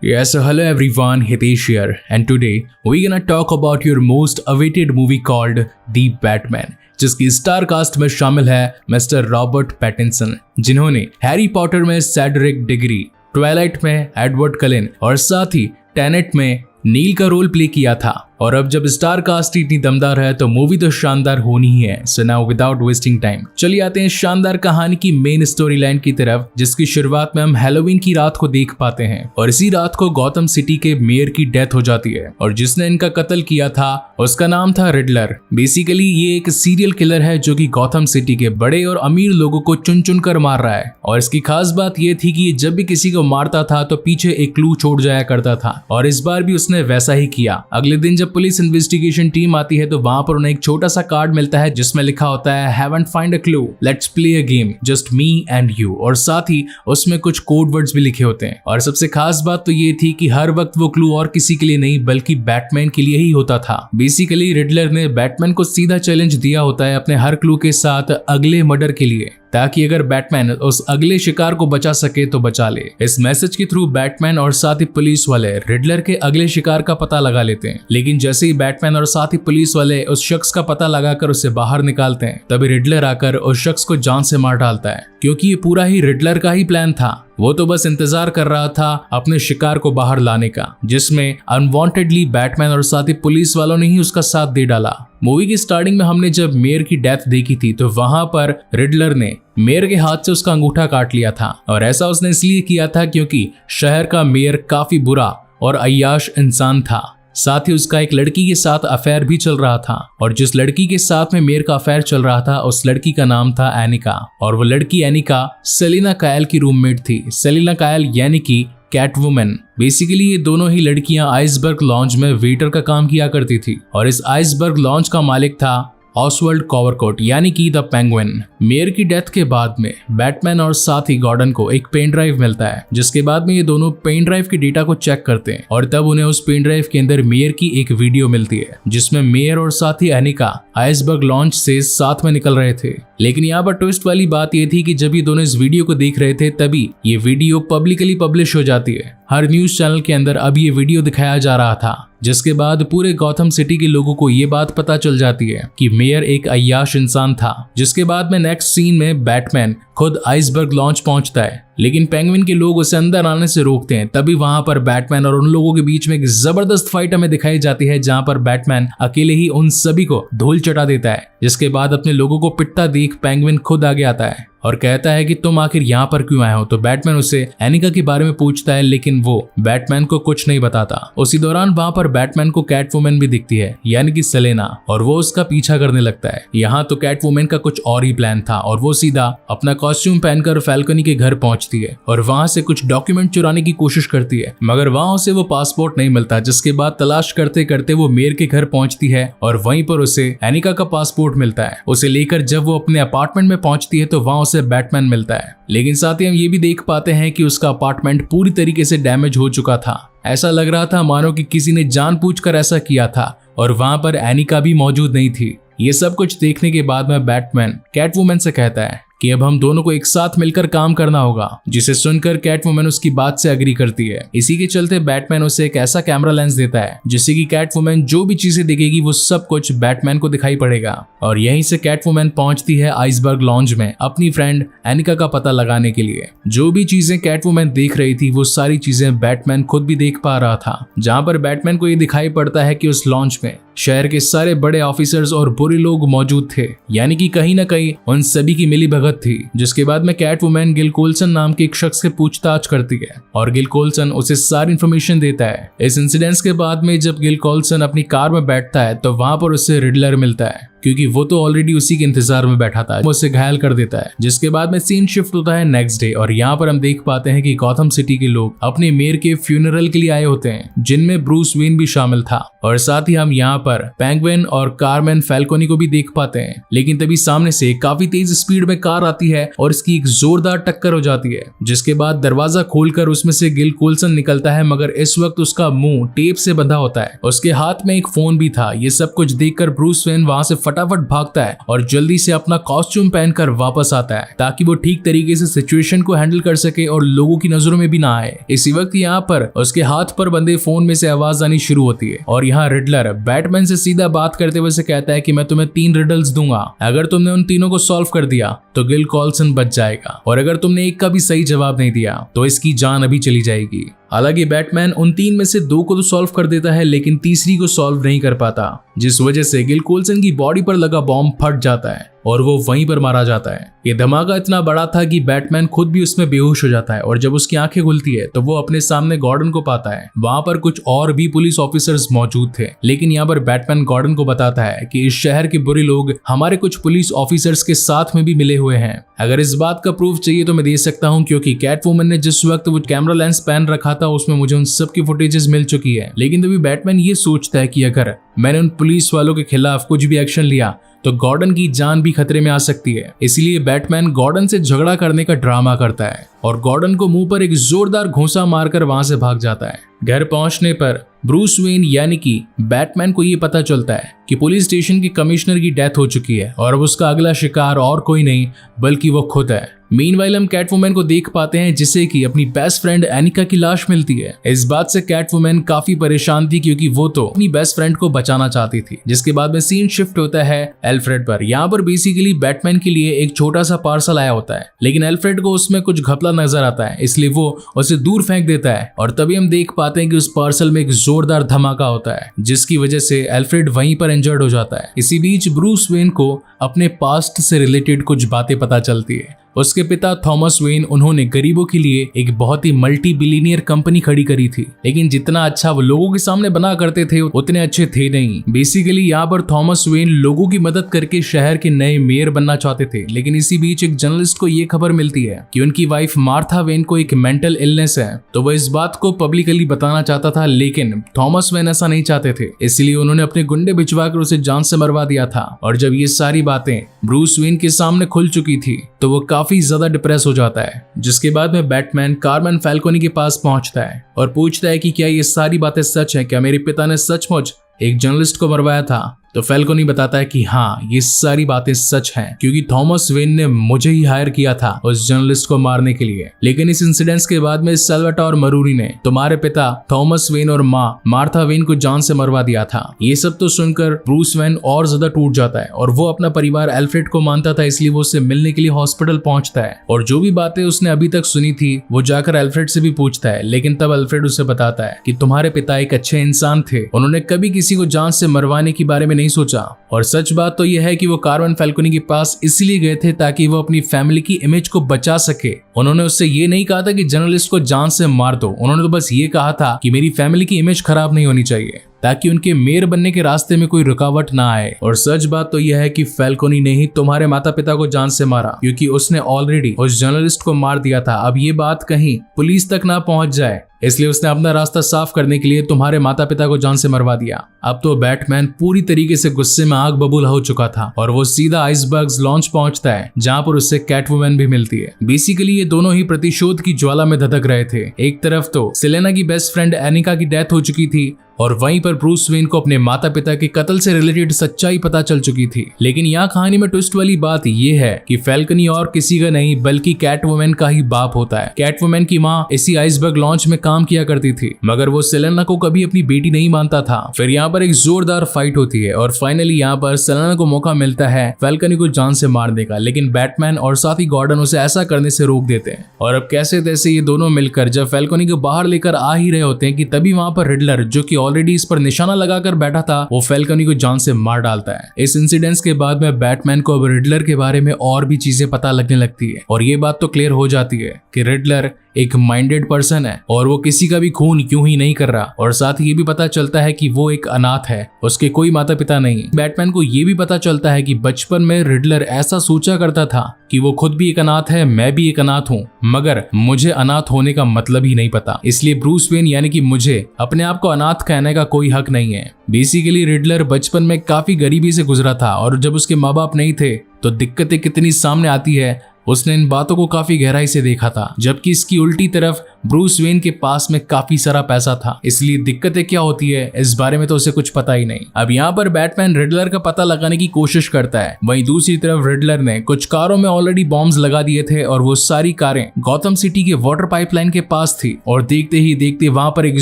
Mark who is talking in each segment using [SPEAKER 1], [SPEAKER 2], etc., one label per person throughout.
[SPEAKER 1] Yes, so hello everyone, Hitesh here, and today we're gonna talk about your most awaited movie called The Batman, जिसकी star cast में शामिल है mister Robert Pattinson, जिन्होंने Harry Potter में Cedric डिगरी, Twilight में Edward कलिन और साथ ही Tenet में नील का रोल प्ले किया था। और अब जब स्टार कास्ट इतनी दमदार है तो मूवी तो शानदार होनी ही है। So now without wasting time चलिए आते हैं शानदार कहानी की मेन स्टोरी लाइन की तरफ, जिसकी शुरुआत में हम हैलोवीन की रात को देख पाते हैं और इसी रात को गौतम सिटी के मेयर की डेथ हो जाती है और जिसने इनका कत्ल किया था उसका नाम था रिडलर। बेसिकली ये एक सीरियल किलर है जो कि गौतम सिटी के बड़े और अमीर लोगों को चुन चुन कर मार रहा है। और इसकी खास बात ये थी कि ये जब भी किसी को मारता था तो पीछे एक क्लू छोड़ जाया करता था और इस बार भी उसने वैसा ही किया। अगले दिन जब पुलिस इन्वेस्टिगेशन टीम आती है तो वहां पर उन्हें एक छोटा सा कार्ड मिलता है जिसमें लिखा होता है haven't find a clue, let's play a game, just me and you. और साथ ही उसमें कुछ कोड वर्ड्स भी लिखे होते हैं। और सबसे खास बात तो ये थी कि हर वक्त वो क्लू और किसी के लिए नहीं बल्कि बैटमैन के लिए ही होता था। बेसिकली रिडलर ने बैटमैन को सीधा चैलेंज दिया होता है अपने हर क्लू के साथ अगले मर्डर के लिए, ताकि अगर बैटमैन उस अगले शिकार को बचा सके तो बचा ले। इस मैसेज के थ्रू बैटमैन और साथ ही पुलिस वाले रिडलर के अगले शिकार का पता लगा लेते हैं। लेकिन जैसे ही बैटमैन और साथ ही पुलिस वाले उस शख्स का पता लगाकर उसे बाहर निकालते हैं तभी रिडलर आकर उस शख्स को जान से मार डालता है, क्योंकि ये पूरा ही रिडलर का ही प्लान था। वो तो बस इंतजार कर रहा था अपने शिकार को बाहर लाने का, जिसमें अनवांटेडली बैटमैन और साथ ही पुलिस वालों ने ही उसका साथ दे डाला। मूवी की स्टार्टिंग में हमने जब मेयर की डेथ देखी थी तो वहां पर रिडलर ने मेयर के हाथ से उसका अंगूठा काट लिया था और ऐसा उसने इसलिए किया था क्योंकि शहर का मेयर काफी बुरा और अय्याश इंसान था। साथ ही उसका एक लड़की के साथ अफेयर भी चल रहा था और जिस लड़की के साथ में मेयर का अफेयर चल रहा था उस लड़की का नाम था एनिका और वो लड़की एनिका सेलिना कायल की रूममेट थी। सेलिना कायल यानी कि कैटवुमन। बेसिकली ये दोनों ही लड़कियां आइसबर्ग लॉन्ज में वेटर का काम किया करती थी और इस आइसबर्ग लॉन्ज का मालिक था ऑसवर्ल्ड कॉवरकोट यानी कि द पेंगुइन। मेयर की डेथ के बाद में बैटमैन और साथ ही गॉर्डन को एक पेन ड्राइव मिलता है, जिसके बाद में ये दोनों पेन ड्राइव के डेटा को चेक करते हैं और तब उन्हें उस पेन ड्राइव के अंदर मेयर की एक वीडियो मिलती है जिसमें मेयर और साथ ही एनिका आइसबर्ग लॉन्च से साथ में निकल रहे थे। लेकिन यहाँ पर ट्विस्ट वाली बात ये थी कि जब ये दोनों इस वीडियो को देख रहे थे तभी ये वीडियो पब्लिकली पब्लिश हो जाती है। हर न्यूज चैनल के अंदर अब ये वीडियो दिखाया जा रहा था, जिसके बाद पूरे गौथम सिटी के लोगों को ये बात पता चल जाती है कि मेयर एक अय्याश इंसान था। जिसके बाद में नेक्स्ट सीन में बैटमैन खुद आइसबर्ग लॉन्च पहुंचता है, लेकिन पेंगुइन के लोग उसे अंदर आने से रोकते हैं। तभी वहां पर बैटमैन और उन लोगों के बीच में एक जबरदस्त फाइट हमें दिखाई जाती है, जहां पर बैटमैन अकेले ही उन सभी को धूल चटा देता है। जिसके बाद अपने लोगों को पिटता देख पेंगुइन खुद आगे आता है और कहता है कि तुम आखिर यहाँ पर क्यों आए हो। तो बैटमैन उससे एनिका के बारे में पूछता है, लेकिन वो बैटमैन को कुछ नहीं बताता। उसी दौरान वहां पर बैटमैन को कैटवुमन भी दिखती है यानी कि सेलेना, और वो उसका पीछा करने लगता है। यहाँ तो कैटवुमन का कुछ और ही प्लान था और वो सीधा अपना कॉस्ट्यूम पहनकर फैल्कनी के घर पहुंचती है और वहां से कुछ डॉक्यूमेंट चुराने की कोशिश करती है, मगर वहां उसे वो पासपोर्ट नहीं मिलता। जिसके बाद तलाश करते करते वो मेयर के घर पहुंचती है और वहीं पर उसे एनिका का पासपोर्ट मिलता है। उसे लेकर जब वो अपने अपार्टमेंट में पहुंचती है तो वहां उसे बैटमैन मिलता है, लेकिन साथ ही हम ये भी देख पाते हैं कि उसका अपार्टमेंट पूरी तरीके से डैमेज हो चुका था। ऐसा लग रहा था मानो कि किसी ने जानबूझकर ऐसा किया था और वहां पर एनिका भी मौजूद नहीं थी। ये सब कुछ देखने के बाद में बैटमैन कैटवुमन से कहता है कि अब हम दोनों को एक साथ मिलकर काम करना होगा, जिसे सुनकर कैटवुमन उसकी बात से एग्री करती है। इसी के चलते बैटमैन उसे एक ऐसा कैमरा लेंस देता है जिससे कि कैटवुमन जो भी चीजें देखेगी वो सब कुछ बैटमैन को दिखाई पड़ेगा। और यहीं से कैटवुमन पहुंचती है आइसबर्ग लॉन्ज में अपनी फ्रेंड एनिका का पता लगाने के लिए। जो भी चीजें कैटवुमन देख रही थी वो सारी चीजें बैटमैन खुद भी देख पा रहा था, जहां पर बैटमैन को ये दिखाई पड़ता है कि उस लॉन्च में शहर के सारे बड़े ऑफिसर्स और बुरे लोग मौजूद थे, यानी कि कहीं ना कहीं उन सभी की मिली भगत थी। जिसके बाद में कैटवुमन गिल कोल्सन नाम के एक शख्स से पूछताछ करती है और गिल कोल्सन उसे सारी इंफॉर्मेशन देता है। इस इंसिडेंट के बाद में जब गिल कोल्सन अपनी कार में बैठता है तो वहां पर उसे रिडलर मिलता है, क्योंकि वो तो ऑलरेडी उसी के इंतजार में बैठा था। वो उसे घायल कर देता है। जिसके बाद में सीन शिफ्ट होता है नेक्स्ट डे और यहाँ पर हम देख पाते हैं कि गौथम सिटी के लोग अपने मेयर के फ्यूनरल के लिए आए होते हैं, जिनमें ब्रूस वेन भी शामिल था। और साथ ही हम यहाँ पर पेंगुइन और कारमेन फैल्कोनी को भी देख पाते हैं। लेकिन तभी सामने से काफी तेज स्पीड में कार कार आती है और इसकी एक जोरदार टक्कर हो जाती है, जिसके बाद दरवाजा खोलकर उसमें से गिल कोल्सन निकलता है, मगर इस वक्त उसका मुंह टेप से बंधा होता है। उसके हाथ में एक फोन भी था। ये सब कुछ देखकर ब्रूस वेन वहां से फटाफट भागता है और जल्दी से अपना कॉस्ट्यूम पहनकर वापस आता है ताकि वो ठीक तरीके से सिचुएशन को हैंडल कर सके और लोगों की नजरों में भी ना आए। इसी वक्त यहाँ पर उसके हाथ पर बंधे फोन में से आवाज आनी शुरू होती है और यहाँ रिडलर बैटमैन से सीधा बात करते हुए से कहता है कि मैं तुम्हें 3 रिडल्स दूंगा, अगर तुमने उन तीनों को सॉल्व कर दिया तो गिल कोल्सन बच जाएगा, और अगर तुमने एक का भी सही जवाब नहीं दिया तो इसकी जान अभी चली जाएगी। हालांकि बैटमैन उन 3 में से 2 को तो सॉल्व कर देता है, लेकिन तीसरी को सॉल्व नहीं कर पाता, जिस वजह से गिल कोल्सन की बॉडी पर लगा बॉम्ब फट जाता है और वो वहीं पर मारा जाता है। ये धमाका इतना बड़ा था कि बैटमैन खुद भी उसमें बेहोश हो जाता है और जब उसकी आंखें खुलती है तो वो अपने सामने गॉर्डन को पाता है। वहां पर कुछ और भी पुलिस ऑफिसर्स मौजूद थे, लेकिन यहाँ पर बैटमैन गॉर्डन को बताता है कि इस शहर के बुरे लोग हमारे कुछ पुलिस ऑफिसर्स के साथ में भी मिले हुए हैं। अगर इस बात का प्रूफ चाहिए तो मैं दे सकता हूँ, क्योंकि कैटवुमन ने जिस वक्त वो कैमरा लेंस पहन रखा था उसमें मुझे उन सब की फुटेजेस मिल चुकी है। लेकिन तभी बैटमैन ये सोचता है कि अगर मैंने उन पुलिस वालों के खिलाफ कुछ भी एक्शन लिया तो गॉर्डन की जान भी खतरे में आ सकती है। इसलिए बैटमैन गॉर्डन से झगड़ा करने का ड्रामा करता है और गॉर्डन को मुंह पर एक जोरदार घूंसा मारकर वहां से भाग जाता है। घर पहुंचने पर ब्रूस वेन यानी कि बैटमैन को ये पता चलता है कि पुलिस स्टेशन के कमिश्नर की डेथ हो चुकी है और अब उसका अगला शिकार और कोई नहीं बल्कि वो खुद है। मीनवाइल हम कैटवुमन को देख पाते हैं जिसे कि अपनी बेस्ट फ्रेंड एनिका की लाश मिलती है। इस बात से कैटवुमन काफी परेशान थी क्योंकि वो तो अपनी बेस्ट फ्रेंड को बचाना चाहती थी। जिसके बाद में सीन शिफ्ट होता है एल्फ्रेड पर। यहाँ पर बेसिकली बैटमैन के लिए एक छोटा सा पार्सल आया होता है, लेकिन एल्फ्रेड को उसमें कुछ घपला नजर आता है, इसलिए वो उसे दूर फेंक देता है और तभी हम देख पाते हैं कि उस पार्सल में एक जोरदार धमाका होता है, जिसकी वजह से एल्फ्रेड वहीं पर इंजर्ड हो जाता है। इसी बीच ब्रूस वेन को अपने पास्ट से रिलेटेड कुछ बातें पता चलती है। उसके पिता थॉमस वेन उन्होंने गरीबों के लिए एक बहुत ही मल्टी बिलियनियर कंपनी खड़ी करी थी, लेकिन जितना अच्छा वो लोगों के सामने बना करते थे उतने अच्छे थे नहीं। बेसिकली यहाँ पर थॉमस वेन लोगों की मदद करके शहर के नए मेयर बनना चाहते थे, लेकिन इसी बीच एक जर्नलिस्ट को ये खबर मिलती है कि उनकी वाइफ मार्था वेन को एक मेंटल इलनेस है, तो वह इस बात को पब्लिकली बताना चाहता था, लेकिन थॉमस वेन ऐसा नहीं चाहते थे, इसलिए उन्होंने अपने गुंडे भिजवाकर उसे जान से मरवा दिया था। और जब ये सारी बातें ब्रूस वेन के सामने खुल चुकी थी तो वो काफी ज्यादा डिप्रेस हो जाता है, जिसके बाद में बैटमैन कार्मेन फैल्कोनी के पास पहुंचता है और पूछता है कि क्या ये सारी बातें सच है, क्या मेरे पिता ने सचमुच एक जर्नलिस्ट को मरवाया था। तो फैल्कोनी बताता है कि हाँ, ये सारी बातें सच हैं, क्योंकि थॉमस वेन ने मुझे ही हायर किया था उस जर्नलिस्ट को मारने के लिए। लेकिन इस इंसिडेंट्स के बाद में सैल्वाटोर मरूरी ने तुम्हारे पिता थॉमस वेन और माँ मार्था वेन को जान से मरवा दिया था। ये सब तो सुनकर ब्रूस वेन और ज्यादा टूट जाता है और वो अपना परिवार एल्फ्रेड को मानता था, इसलिए वो उससे मिलने के लिए हॉस्पिटल पहुंचता है और जो भी बातें उसने अभी तक सुनी थी वो जाकर एल्फ्रेड से भी पूछता है। लेकिन तब एल्फ्रेड उसे बताता है कि तुम्हारे पिता एक अच्छे इंसान थे, उन्होंने कभी किसी को जान से मरवाने के बारे में नहीं सोचा। और सच बात तो यह है कि वो कार्मेन फैल्कोनी के पास इसलिए गए थे ताकि वो अपनी फैमिली की इमेज को बचा सके। उन्होंने उससे ये नहीं कहा था कि जर्नलिस्ट को जान से मार दो, उन्होंने तो बस ये कहा था कि मेरी फैमिली की इमेज खराब नहीं होनी चाहिए ताकि उनके मेयर बनने के रास्ते में कोई रुकावट ना आए। और सच बात तो यह है कि फैल्कोनी ने ही तुम्हारे माता पिता को जान से मारा, क्योंकि उसने ऑलरेडी उस जर्नलिस्ट को मार दिया था। अब ये बात कहीं पुलिस तक ना पहुंच जाए, इसलिए उसने अपना रास्ता साफ करने के लिए तुम्हारे माता पिता को जान से मरवा दिया। अब तो बैटमैन पूरी तरीके से गुस्से में आग बबूला हो चुका था और वो सीधा आइसबर्ग्स लॉन्च पहुंचता है, जहां पर उससे कैटवुमन भी मिलती है। बेसिकली ये दोनों ही प्रतिशोध की ज्वाला में धधक रहे थे। एक तरफ तो सेलेना की बेस्ट फ्रेंड एनिका की डेथ हो चुकी थी और वहीं पर ब्रूस वेन को अपने माता पिता के कत्ल से रिलेटेड सच्चाई पता चल चुकी थी। लेकिन यहाँ कहानी में ट्विस्ट वाली बात ये है कि फैल्कनी और किसी का नहीं बल्कि कैटवुमन का ही बाप होता है। कैटवुमन की माँ इसी आइसबर्ग लॉन्च में काम किया करती थी, मगर वो सेलेना को कभी अपनी बेटी नहीं मानता था। फिर यहाँ पर एक जोरदार फाइट होती है और फाइनली यहाँ पर सेलेना को मौका मिलता है फैल्कनी को जान से मारने का, लेकिन बैटमैन और साथ ही गॉर्डन उसे ऐसा करने से रोक देते हैं। और अब कैसे तैसे ये दोनों मिलकर जब फैल्कनी को बाहर लेकर आ ही रहे होते हैं कि तभी वहां पर रिडलर, जो कि ऑलरेडी इस पर निशाना लगाकर बैठा था, वो फैल्कनी को जान से मार डालता है। इस इंसिडेंट्स के बाद में बैटमैन को अब रिडलर के बारे में और भी चीजें पता लगने लगती है और ये बात तो क्लियर हो जाती है कि रिडलर एक माइंडेड पर्सन है और वो किसी का भी खून क्यों ही नहीं कर रहा। और साथ ही ये भी पता चलता है कि वो एक अनाथ है, उसके कोई माता पिता नहीं। बैटमैन को ये भी पता चलता है कि बचपन में रिडलर ऐसा सोचा करता था कि वो खुद भी एक अनाथ है, मैं भी एक अनाथ हूँ, मगर मुझे अनाथ होने का मतलब ही नहीं पता, इसलिए ब्रूस वेन यानी कि मुझे अपने आप को अनाथ कहने का कोई हक नहीं है। बेसिकली रिडलर बचपन में काफी गरीबी से गुजरा था और जब उसके माँ बाप नहीं थे तो दिक्कतें कितनी सामने आती है उसने इन बातों को काफी गहराई से देखा था, जबकि इसकी उल्टी तरफ ब्रूस वेन के पास में काफी सारा पैसा था, इसलिए दिक्कतें क्या होती है इस बारे में तो उसे कुछ पता ही नहीं। अब यहाँ पर बैटमैन रिडलर का पता लगाने की कोशिश करता है, वहीं दूसरी तरफ रिडलर ने कुछ कारों में ऑलरेडी बॉम्ब्स लगा दिए थे और वो सारी कारें गॉथम सिटी के वाटर पाइपलाइन के पास थी और देखते ही देखते वहां पर एक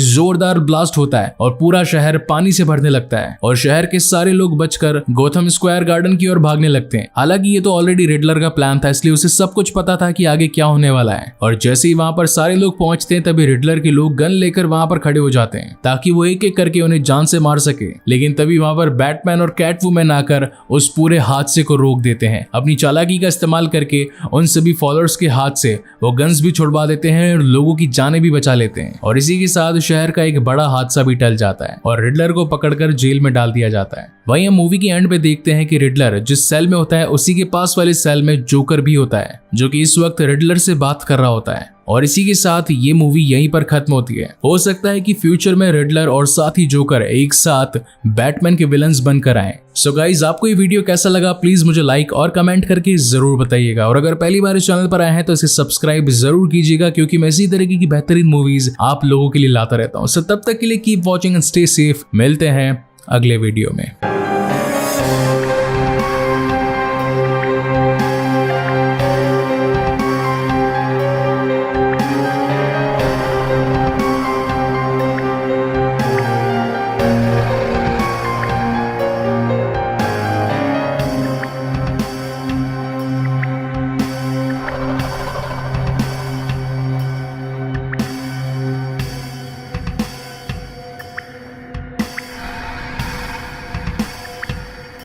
[SPEAKER 1] जोरदार ब्लास्ट होता है और पूरा शहर पानी से भरने लगता है और शहर के सारे लोग बचकर गॉथम स्क्वायर गार्डन की ओर भागने लगते हैं। हालांकि ये तो ऑलरेडी रिडलर का प्लान था, इसलिए उसे सब कुछ पता था कि आगे क्या होने वाला है। और जैसे ही वहां पर सारे लोग पहुंचते हैं तभी रिडलर के लोग गन लेकर वहां पर खड़े हो जाते हैं ताकि वो एक एक करके उन्हें जान से मार सके। लेकिन तभी वहां पर बैटमैन और कैटवुमन आकर उस पूरे हादसे को रोक देते हैं। अपनी चालाकी का इस्तेमाल करके उन सभी फॉलोअर्स के हाथ से वो गन्स भी छुड़वा देते हैं और लोगों की जानें भी बचा लेते हैं। और इसी के साथ शहर का एक बड़ा हादसा भी टल जाता है और रिडलर को पकड़कर जेल में डाल दिया जाता है। वहीं हम मूवी के एंड पे देखते हैं कि रिडलर जिस सेल में होता है उसी के पास वाले सेल में जोकर भी होता है, जो कि इस वक्त रिडलर से बात कर रहा होता है। और इसी के साथ ये मूवी यहीं पर खत्म होती है। हो सकता है कि फ्यूचर में रिडलर और साथ ही जोकर एक साथ बैटमैन के विलन्स बनकर आए। सो गाइज, आपको ये वीडियो कैसा लगा प्लीज मुझे लाइक और कमेंट करके जरूर बताइएगा। और अगर पहली बार इस चैनल पर आए हैं तो इसे सब्सक्राइब जरूर कीजिएगा, क्योंकि मैं इसी तरीके की बेहतरीन मूवीज आप लोगों के लिए लाता रहता हूँ। सो तब तक के लिए keep watching and stay safe. मिलते हैं अगले वीडियो में।